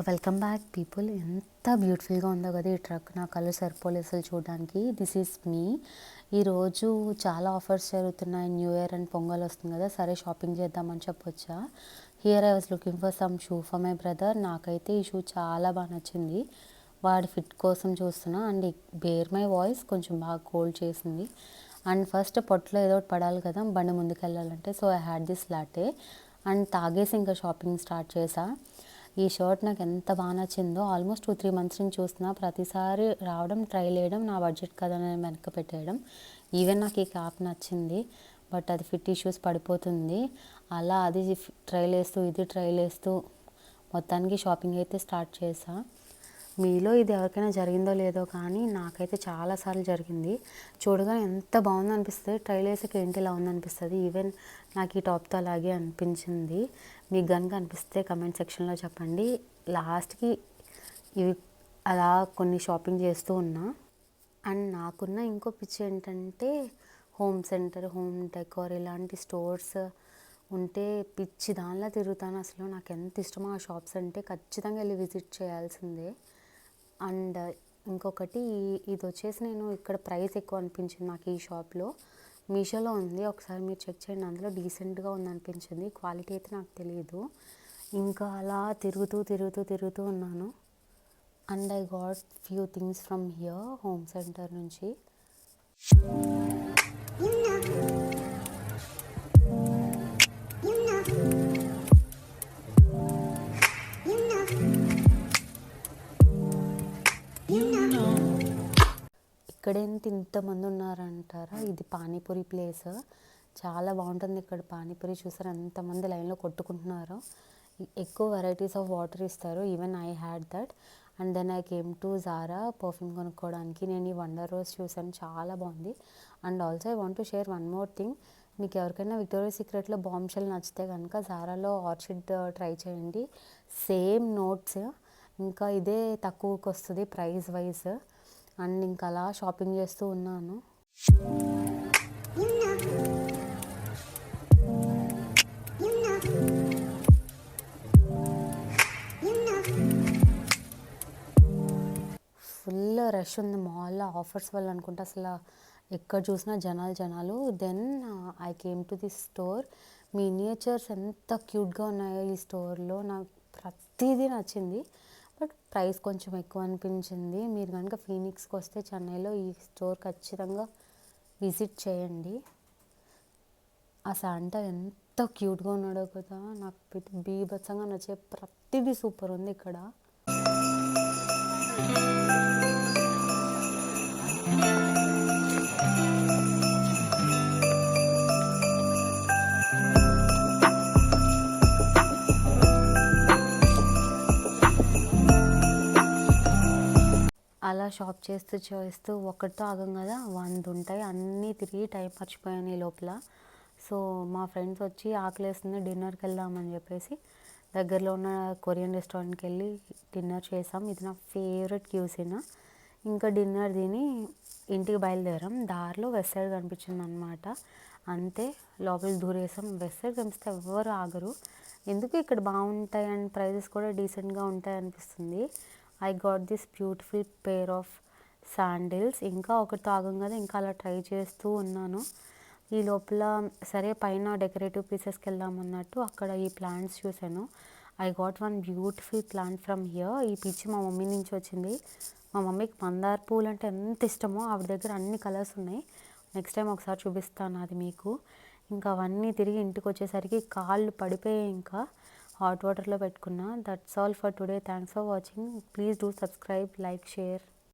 Welcome back people. ఎంత బ్యూటిఫుల్గా ఉందో కదా ఈ ట్రక్. నా కళ్ళు సరిపోలేదు అసలు చూడడానికి. దిస్ ఈజ్ మీ. ఈరోజు చాలా ఆఫర్స్ జరుగుతున్నాయి. న్యూ ఇయర్ అండ్ పొంగల్ వస్తుంది కదా, సరే షాపింగ్ చేద్దామని చెప్పొచ్చా. Here I was looking for some shoe for my brother. నాకైతే ఈ షూ చాలా బాగా నచ్చింది. వాడి ఫిట్ కోసం చూస్తున్నా అండ్ బేర్ మై వాయిస్ కొంచెం బాగా కోల్డ్ చేసింది. అండ్ ఫస్ట్ పొట్టలో ఏదో ఒకటి పడాలి కదా బండి ముందుకు వెళ్ళాలంటే. So I had this latte and తాగేసి ఇంకా షాపింగ్ స్టార్ట్ చేసా. ఈ షర్ట్ నాకు ఎంత బాగా నచ్చిందో. ఆల్మోస్ట్ 2-3 మంత్స్ నుంచి చూస్తున్నా. ప్రతిసారి రావడం, ట్రై చేయడం, నా బడ్జెట్ కదా నేను వెనక్కి పెట్టేయడం. ఈవెన్ నాకు ఈ క్యాప్ నచ్చింది, బట్ అది ఫిట్ ఇష్యూస్ పడిపోతుంది. అలా అది ట్రైల్ వేస్తూ ఇది ట్రైల్ వేస్తూ మొత్తానికి షాపింగ్ అయితే స్టార్ట్ చేసా. మీలో ఇది ఎవరికైనా జరిగిందో లేదో కానీ నాకైతే చాలాసార్లు జరిగింది. చూడగానే ఎంత బాగుందో అనిపిస్తుంది, ట్రైల్ వేసాక ఏంటి ఇలా ఉందనిపిస్తుంది. ఈవెన్ నాకు ఈ టాప్తో అలాగే అనిపించింది. మీకు కనుక అనిపిస్తే కమెంట్ సెక్షన్లో చెప్పండి. లాస్ట్కి ఇవి అలా కొన్ని షాపింగ్ చేస్తూ ఉన్నా. అండ్ నాకున్న ఇంకో పిచ్చి ఏంటంటే హోమ్ సెంటర్, హోమ్ డెకోర్ ఇలాంటి స్టోర్స్ ఉంటే పిచ్చి దానిలా తిరుగుతాను. అసలు నాకు ఎంత ఇష్టమో ఆ షాప్స్ అంటే ఖచ్చితంగా వెళ్ళి విజిట్ చేయాల్సిందే. అండ్ ఇంకొకటి ఇది వచ్చేసి నేను ఇక్కడ ప్రైస్ ఎక్కువ అనిపించింది నాకు ఈ షాప్లో. మీషోలో ఉంది, ఒకసారి మీరు చెక్ చేయండి. అందులో డీసెంట్గా ఉందనిపించింది. క్వాలిటీ అయితే నాకు తెలియదు. ఇంకా అలా తిరుగుతూ ఉన్నాను. And I got few things from here home centre నుంచి. ఇక్కడేంటి ఇంతమంది ఉన్నారంటారా, ఇది పానీపూరి ప్లేస్. చాలా బాగుంటుంది ఇక్కడ పానీపూరి. చూసారు ఎంతమంది లైన్లో కొట్టుకుంటున్నారో. ఎక్కువ వెరైటీస్ ఆఫ్ వాటర్ ఇస్తారు. Even I had that. And then I came to Zara perfume కొనుక్కోవడానికి. నేను ఈ వండర్ రోజ్ చూసాను, చాలా బాగుంది. And also I want to share one more thing. మీకు ఎవరికైనా విక్టోరియా సీక్రెట్లో బాంబ్ షెల్ నచ్చితే కనుక జారాలో ఆర్చిడ్ ట్రై చేయండి. సేమ్ నోట్స్, ఇంకా ఇదే తక్కువకి వస్తుంది ప్రైస్ వైజ్. అండ్ ఇంకా అలా షాపింగ్ చేస్తూ ఉన్నాను. ఫుల్ రష్ ఉంది మాల్లో, ఆఫర్స్ వల్ల అనుకుంటా. అసలు ఎక్కడ చూసినా జనాలు. Then I came to this store. Miniatures ఎంత క్యూట్గా ఉన్నాయో ఈ స్టోర్లో. నాకు ప్రతిదీ నచ్చింది, బట్ ప్రైస్ కొంచెం ఎక్కువ అనిపించింది. మీరు కనుక ఫీనిక్స్కి వస్తే చెన్నైలో ఈ స్టోర్ ఖచ్చితంగా విజిట్ చేయండి. ఆ శాంటా ఎంత క్యూట్గా ఉన్నాడో కదా, నాకు బీభత్సంగా నచ్చే ప్రతిదీ సూపర్ ఉంది ఇక్కడ. అలా షాప్ చేస్తూ ఒకటితో ఆగం కదా 100 ఉంటాయి. అన్నీ తిరిగి టైం మర్చిపోయాను ఈ లోపల. సో మా ఫ్రెండ్స్ వచ్చి ఆకలేస్తుంది డిన్నర్కి వెళ్దామని చెప్పేసి దగ్గరలో ఉన్న కొరియన్ రెస్టారెంట్కి వెళ్ళి డిన్నర్ చేసాం. ఇది నా ఫేవరెట్ క్యూసిన్. ఇంకా డిన్నర్ తిని ఇంటికి బయలుదేరాం. దారిలో వెస్ట్ సైడ్ కనిపించింది అనమాట. అంతే లోపలికి దూరేసాం. వెస్ట్ సైడ్ కనిపిస్తే ఎవ్వరు ఆగరు. ఎందుకు ఇక్కడ బాగుంటాయి అండ్ ప్రైజెస్ కూడా డీసెంట్గా ఉంటాయి అనిపిస్తుంది. I got this beautiful pair of sandals. ఇంకా ఒకటి ఆగం కదా ఇంకా అలా ట్రై చేస్తూ ఉన్నాను. ఈ లోపల సరే పైన డెకరేటివ్ పీసెస్కి వెళ్దాం అన్నట్టు అక్కడ ఈ ప్లాంట్స్ చూశాను. I got one beautiful plant from here. ఈ పిచ్చి మా మమ్మీ నుంచి వచ్చింది. మా మమ్మీకి మందార పూలు అంటే ఎంత ఇష్టమో. ఆవిడ దగ్గర అన్ని కలర్స్ ఉన్నాయి. నెక్స్ట్ టైం ఒకసారి చూపిస్తాను అది మీకు. ఇంకా అవన్నీ తిరిగి ఇంటికి వచ్చేసరికి కాళ్ళు పడిపోయాయి. ఇంకా హాట్ వాటర్లో పెట్టుకున్నా. That's all for today. Thanks for watching. Please do subscribe, like, share.